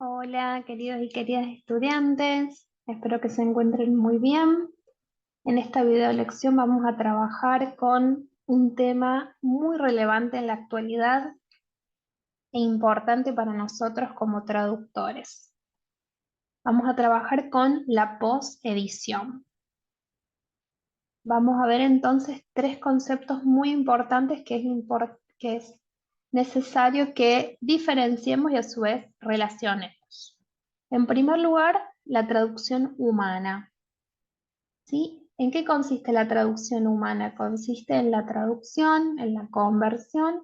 Hola, queridos y queridas estudiantes. Espero que se encuentren muy bien. En esta video lección vamos a trabajar con un tema muy relevante en la actualidad e importante para nosotros como traductores. Vamos a trabajar con la posedición. Vamos a ver entonces tres conceptos muy importantes que es necesario que diferenciemos y a su vez relacionemos. En primer lugar, la traducción humana. ¿Sí? ¿En qué consiste la traducción humana? Consiste en la traducción, en la conversión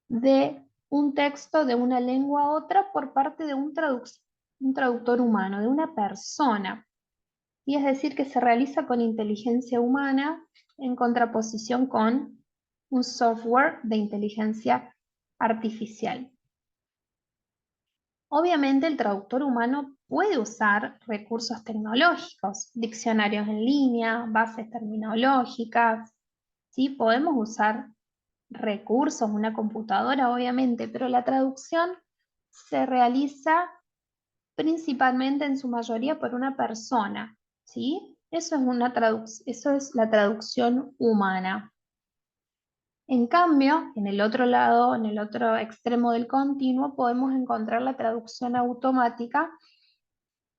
de un texto de una lengua a otra por parte de un traductor humano, de una persona. Y es decir, que se realiza con inteligencia humana en contraposición con un software de inteligencia artificial. Obviamente el traductor humano puede usar recursos tecnológicos, diccionarios en línea, bases terminológicas, ¿sí? Podemos usar recursos, una computadora obviamente, pero la traducción se realiza principalmente en su mayoría por una persona, ¿sí? Eso es la traducción humana. En cambio, en el otro lado, en el otro extremo del continuo, podemos encontrar la traducción automática,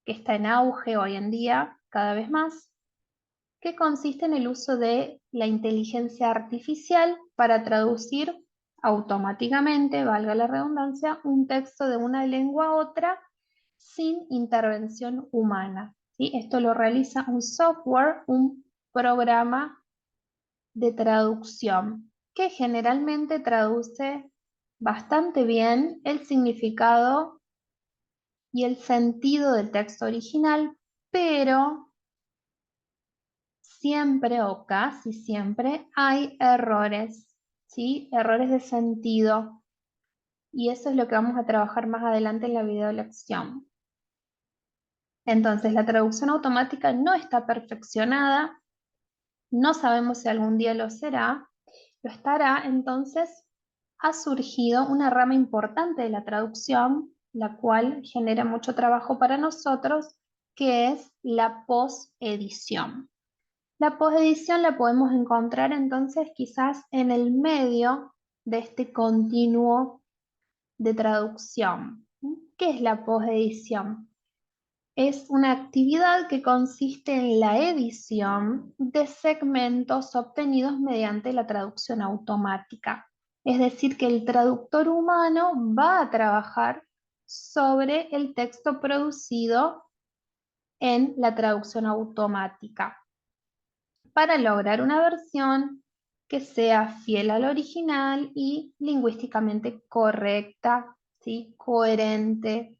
que está en auge hoy en día cada vez más, que consiste en el uso de la inteligencia artificial para traducir automáticamente, valga la redundancia, un texto de una lengua a otra sin intervención humana, ¿sí? Esto lo realiza un software, un programa de traducción, que generalmente traduce bastante bien el significado y el sentido del texto original, pero siempre o casi siempre hay errores, ¿sí? Errores de sentido, y eso es lo que vamos a trabajar más adelante en la video lección. Entonces, la traducción automática no está perfeccionada, no sabemos si algún día lo será, lo estará. Entonces ha surgido una rama importante de la traducción, la cual genera mucho trabajo para nosotros, que es la posedición. La posedición la podemos encontrar entonces quizás en el medio de este continuo de traducción. ¿Qué es la posedición? Es una actividad que consiste en la edición de segmentos obtenidos mediante la traducción automática. Es decir, que el traductor humano va a trabajar sobre el texto producido en la traducción automática para lograr una versión que sea fiel al original y lingüísticamente correcta, ¿sí? Coherente.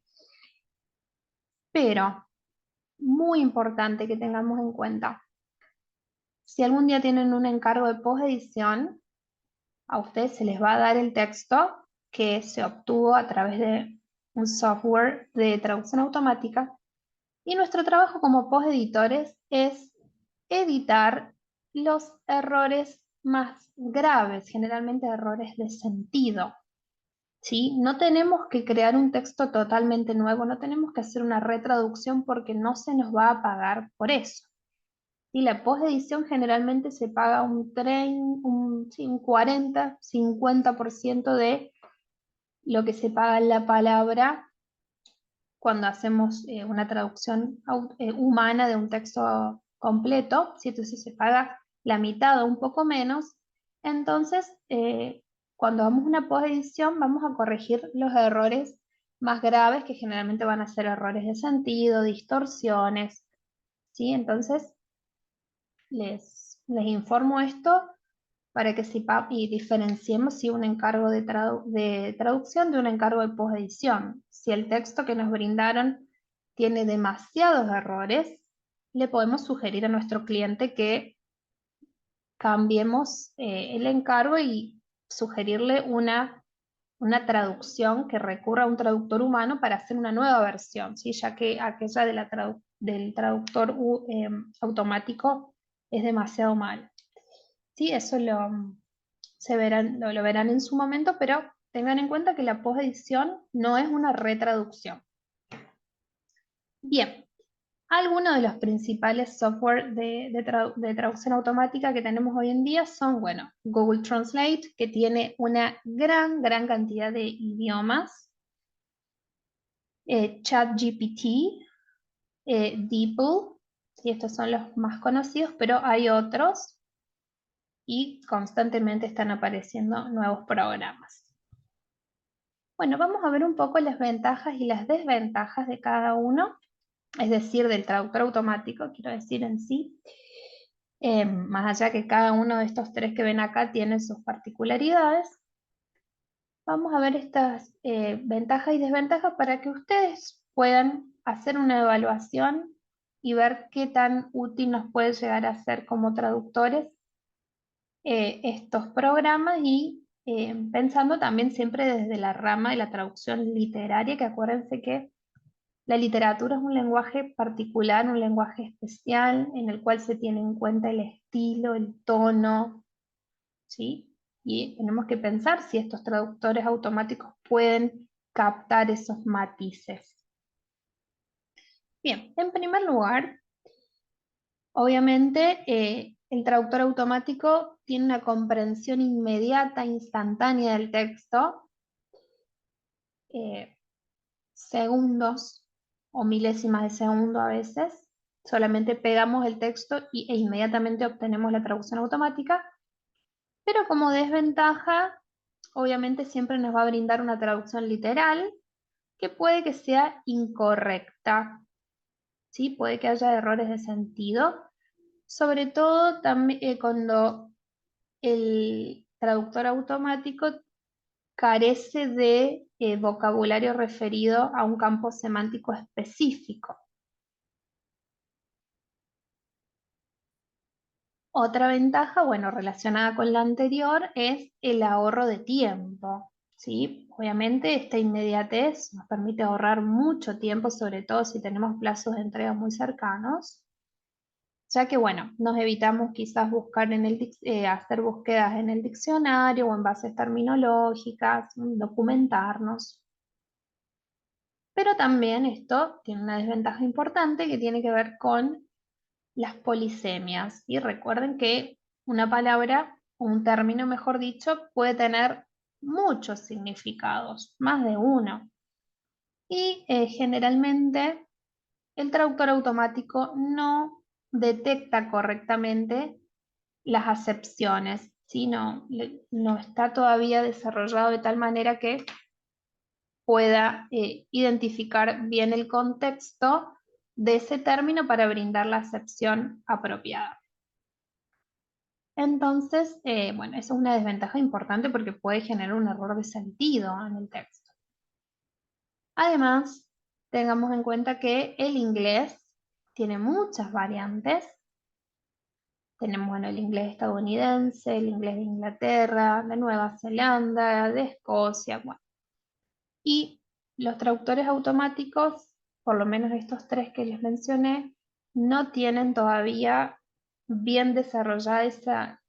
Pero muy importante que tengamos en cuenta, si algún día tienen un encargo de posedición, a ustedes se les va a dar el texto que se obtuvo a través de un software de traducción automática, y nuestro trabajo como poseditores es editar los errores más graves, generalmente errores de sentido. ¿Sí? No tenemos que crear un texto totalmente nuevo, no tenemos que hacer una retraducción porque no se nos va a pagar por eso. Y la posedición generalmente se paga sí, un 40-50% de lo que se paga en la palabra cuando hacemos una traducción humana de un texto completo, ¿sí? Entonces se paga la mitad o un poco menos. Entonces, cuando hagamos una posedición, vamos a corregir los errores más graves, que generalmente van a ser errores de sentido, distorsiones, ¿sí? Entonces, les informo esto para que sepa y diferenciemos si un encargo de traducción de un encargo de posedición. Si el texto que nos brindaron tiene demasiados errores, le podemos sugerir a nuestro cliente que cambiemos el encargo y sugerirle una traducción que recurra a un traductor humano para hacer una nueva versión, ¿sí? Ya que aquella del traductor automático es demasiado mal. Sí, eso lo verán en su momento, pero tengan en cuenta que la posedición no es una retraducción. Bien, algunos de los principales software de traducción automática que tenemos hoy en día son, bueno, Google Translate, que tiene una gran cantidad de idiomas, ChatGPT, DeepL, y estos son los más conocidos, pero hay otros y constantemente están apareciendo nuevos programas. Bueno, vamos a ver un poco las ventajas y las desventajas de cada uno, es decir, del traductor automático, quiero decir en sí. Más allá que cada uno de estos tres que ven acá tiene sus particularidades, vamos a ver estas ventajas y desventajas para que ustedes puedan hacer una evaluación y ver qué tan útil nos puede llegar a ser como traductores estos programas y pensando también siempre desde la rama de la traducción literaria, que acuérdense que la literatura es un lenguaje particular, un lenguaje especial en el cual se tiene en cuenta el estilo, el tono, ¿sí? Y tenemos que pensar si estos traductores automáticos pueden captar esos matices. Bien, en primer lugar, obviamente el traductor automático tiene una comprensión inmediata, instantánea del texto, eh, segundos o milésimas de segundo a veces. Solamente pegamos el texto e inmediatamente obtenemos la traducción automática, pero como desventaja, obviamente siempre nos va a brindar una traducción literal que puede que sea incorrecta, ¿sí? Puede que haya errores de sentido, sobre todo también cuando el traductor automático carece de vocabulario referido a un campo semántico específico. Otra ventaja, bueno, relacionada con la anterior, es el ahorro de tiempo, ¿sí? Obviamente esta inmediatez nos permite ahorrar mucho tiempo, sobre todo si tenemos plazos de entrega muy cercanos, ya que, bueno, nos evitamos quizás buscar hacer búsquedas en el diccionario o en bases terminológicas, documentarnos. Pero también esto tiene una desventaja importante que tiene que ver con las polisemias. Y recuerden que una palabra, o un término mejor dicho, puede tener muchos significados, más de uno. Y generalmente el traductor automático no detecta correctamente las acepciones, ¿sí? No está todavía desarrollado de tal manera que pueda identificar bien el contexto de ese término para brindar la acepción apropiada. Entonces, bueno, eso es una desventaja importante porque puede generar un error de sentido en el texto. Además, tengamos en cuenta que el inglés tiene muchas variantes. Tenemos, bueno, el inglés estadounidense, el inglés de Inglaterra, de Nueva Zelanda, de Escocia, bueno. Y los traductores automáticos, por lo menos estos tres que les mencioné, no tienen todavía bien desarrollada esa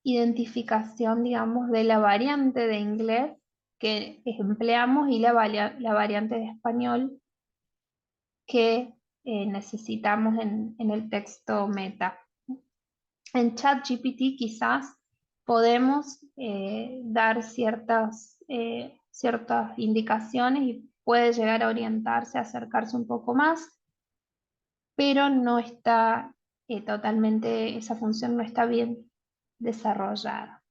identificación, digamos, de la variante de inglés que empleamos y la variante de español que necesitamos en el texto meta. En ChatGPT quizás podemos dar ciertas indicaciones y puede llegar a orientarse, a acercarse un poco más, pero no está totalmente, esa función no está bien desarrollada.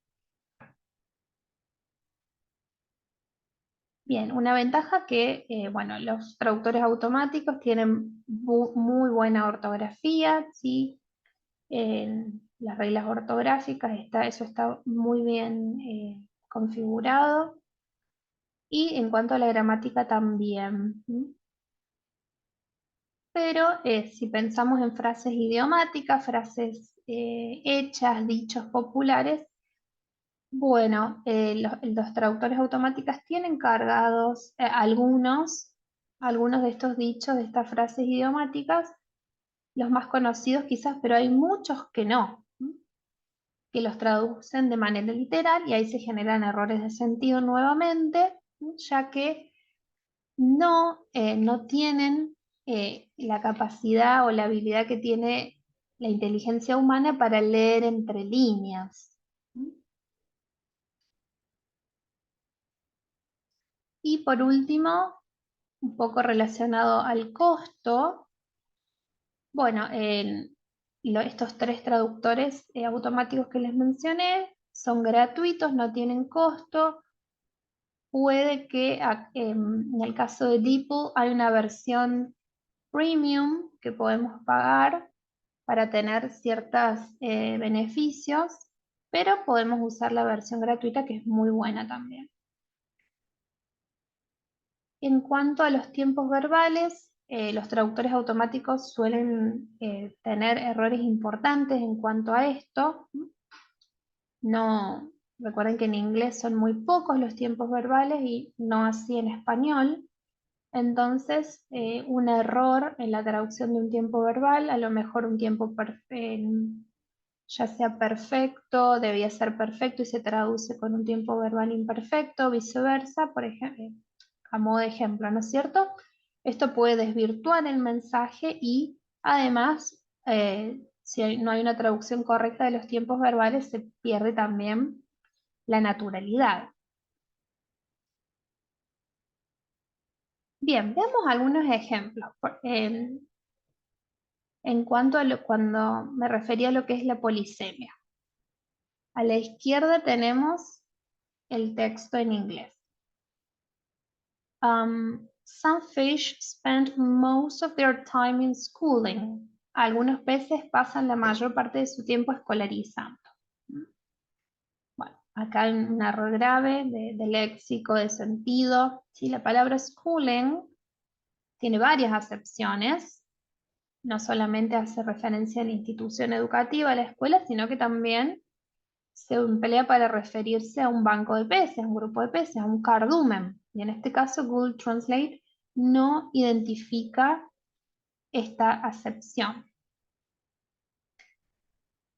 Bien, una ventaja que, bueno, los traductores automáticos tienen muy buena ortografía, ¿sí? Las reglas ortográficas, eso está muy bien configurado. Y en cuanto a la gramática también. Pero si pensamos en frases idiomáticas, frases hechas, dichos populares, bueno, los traductores automáticos tienen cargados algunos de estos dichos, de estas frases idiomáticas, los más conocidos quizás, pero hay muchos que no, que los traducen de manera literal y ahí se generan errores de sentido nuevamente, ya que no tienen la capacidad o la habilidad que tiene la inteligencia humana para leer entre líneas. Y por último, un poco relacionado al costo, bueno, estos tres traductores automáticos que les mencioné son gratuitos, no tienen costo. Puede que en el caso de DeepL hay una versión premium que podemos pagar para tener ciertos beneficios, pero podemos usar la versión gratuita que es muy buena también. En cuanto a los tiempos verbales, los traductores automáticos suelen tener errores importantes en cuanto a esto. No, recuerden que en inglés son muy pocos los tiempos verbales y no así en español. Entonces, un error en la traducción de un tiempo verbal, a lo mejor un tiempo ya sea perfecto, debía ser perfecto y se traduce con un tiempo verbal imperfecto, viceversa, por ejemplo, a modo de ejemplo, ¿no es cierto? Esto puede desvirtuar el mensaje y además, si no hay una traducción correcta de los tiempos verbales, se pierde también la naturalidad. Bien, veamos algunos ejemplos. En cuanto a cuando me refería a lo que es la polisemia. A la izquierda tenemos el texto en inglés. Some fish spend most of their time in schooling. Algunos peces pasan la mayor parte de su tiempo escolarizando. Bueno, acá hay un error grave de léxico, de sentido. ¿Sí? La palabra schooling tiene varias acepciones. No solamente hace referencia a la institución educativa, a la escuela, sino que también se emplea para referirse a un banco de peces, a un grupo de peces, a un cardumen. Y en este caso Google Translate no identifica esta acepción.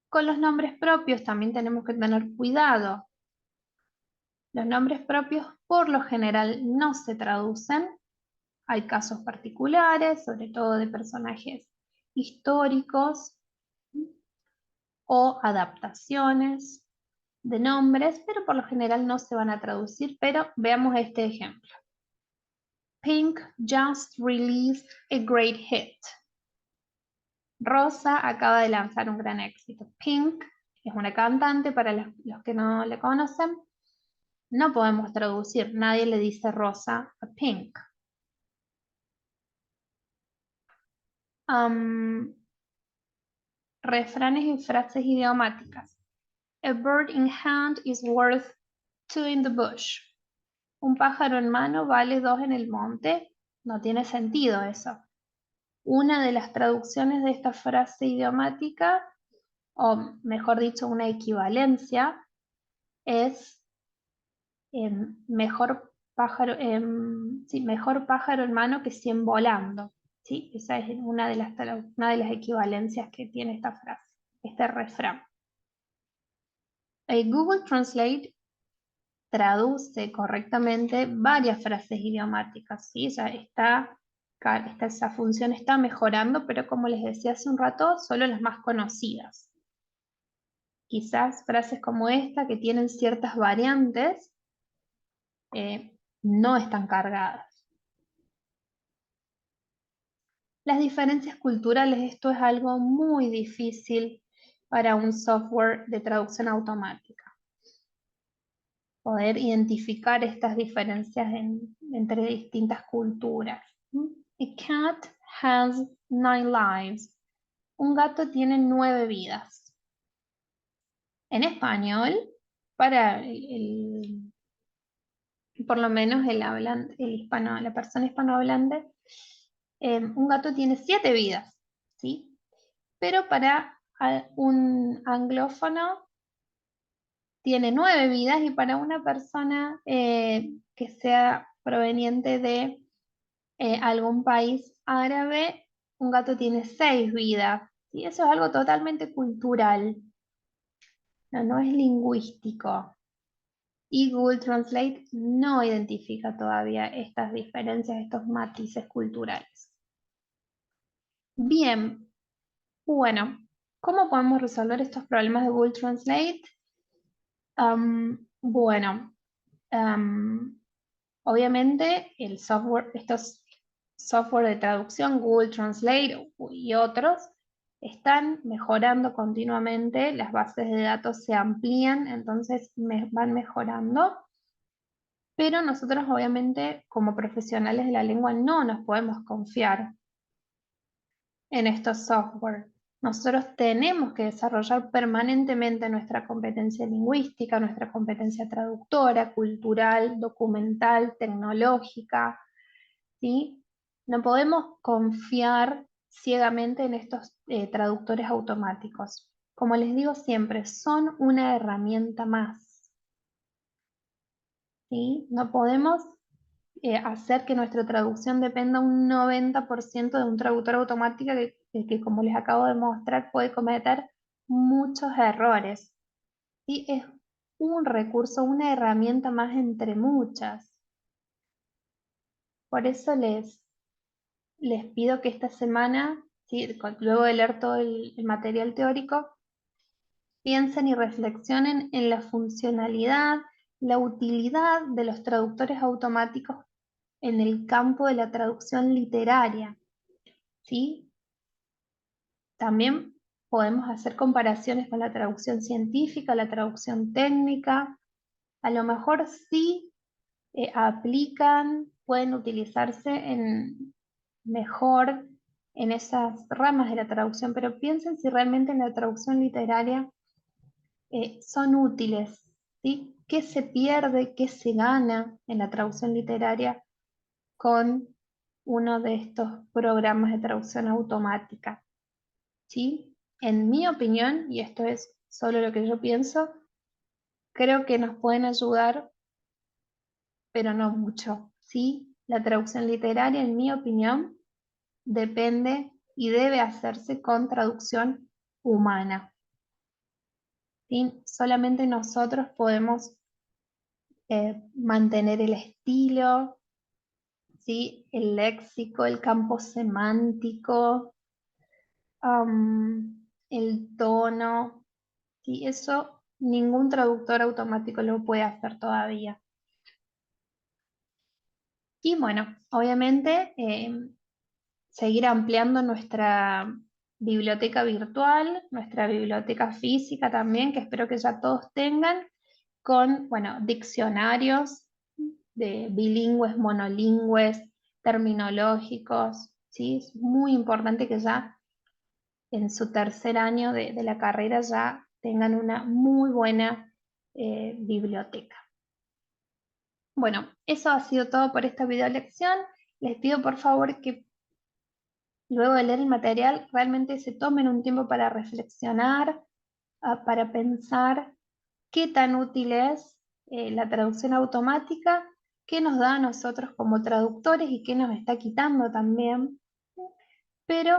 Con los nombres propios también tenemos que tener cuidado. Los nombres propios por lo general no se traducen. Hay casos particulares, sobre todo de personajes históricos o adaptaciones de nombres, pero por lo general no se van a traducir, pero veamos este ejemplo. Pink just released a great hit. Rosa acaba de lanzar un gran éxito. Pink es una cantante, para los que no le conocen. No podemos traducir, nadie le dice Rosa a Pink. Refranes y frases idiomáticas. A bird in hand is worth two in the bush. Un pájaro en mano vale dos en el monte. No tiene sentido eso. Una de las traducciones de esta frase idiomática, o mejor dicho, una equivalencia, es mejor pájaro, mejor pájaro en mano que 100 volando. ¿Sí? Esa es una de las equivalencias que tiene esta frase, este refrán. Google Translate traduce correctamente varias frases idiomáticas, ¿sí? Esa función está mejorando, pero como les decía hace un rato, solo las más conocidas. Quizás frases como esta, que tienen ciertas variantes, no están cargadas. Las diferencias culturales, esto es algo muy difícil para un software de traducción automática. Poder identificar estas diferencias entre distintas culturas. A cat has 9 lives. Un gato tiene 9 vidas. En español, para por lo menos la persona hispanohablante, un gato tiene 7 vidas, ¿sí? Pero para un anglófono tiene 9 vidas y para una persona que sea proveniente de algún país árabe, un gato tiene 6 vidas. ¿Sí? Eso es algo totalmente cultural, no es lingüístico. y Google Translate no identifica todavía estas diferencias, estos matices culturales. Bien, bueno, ¿cómo podemos resolver estos problemas de Google Translate? Bueno, obviamente el software, estos software de traducción, Google Translate y otros, están mejorando continuamente, las bases de datos se amplían, entonces van mejorando. Pero nosotros obviamente como profesionales de la lengua no nos podemos confiar en estos software. Nosotros tenemos que desarrollar permanentemente nuestra competencia lingüística, nuestra competencia traductora, cultural, documental, tecnológica, ¿sí? No podemos confiar ciegamente en estos traductores automáticos. Como les digo siempre, son una herramienta más, ¿sí? No podemos hacer que nuestra traducción dependa un 90% de un traductor automático que, como les acabo de mostrar, puede cometer muchos errores. ¿Sí? Es un recurso, una herramienta más entre muchas. Por eso les pido que esta semana, ¿sí? Luego de leer todo el material teórico, piensen y reflexionen en la funcionalidad, la utilidad de los traductores automáticos en el campo de la traducción literaria, ¿sí? También podemos hacer comparaciones con la traducción científica, la traducción técnica. A lo mejor sí aplican, pueden utilizarse mejor en esas ramas de la traducción, pero piensen si realmente en la traducción literaria son útiles, ¿sí? ¿Qué se pierde, qué se gana en la traducción literaria con uno de estos programas de traducción automática? ¿Sí? En mi opinión, y esto es solo lo que yo pienso, creo que nos pueden ayudar, pero no mucho, ¿sí? La traducción literaria, en mi opinión, depende y debe hacerse con traducción humana, ¿sí? Solamente nosotros podemos mantener el estilo, ¿sí? El léxico, el campo semántico, el tono, ¿sí? Eso ningún traductor automático lo puede hacer todavía. Y bueno, obviamente seguir ampliando nuestra biblioteca virtual, nuestra biblioteca física también, que espero que ya todos tengan, con, bueno, diccionarios de bilingües, monolingües, terminológicos, ¿sí? Es muy importante que ya en su tercer año de la carrera ya tengan una muy buena biblioteca. Bueno, eso ha sido todo por esta video lección. Les pido por favor que luego de leer el material realmente se tomen un tiempo para reflexionar, para pensar qué tan útil es la traducción automática, qué nos da a nosotros como traductores y qué nos está quitando también. Pero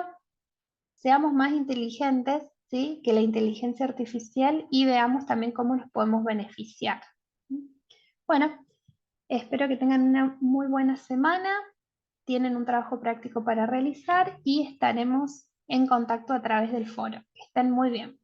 seamos más inteligentes, ¿sí? Que la inteligencia artificial y veamos también cómo nos podemos beneficiar. Bueno, espero que tengan una muy buena semana, tienen un trabajo práctico para realizar y estaremos en contacto a través del foro. Que estén muy bien.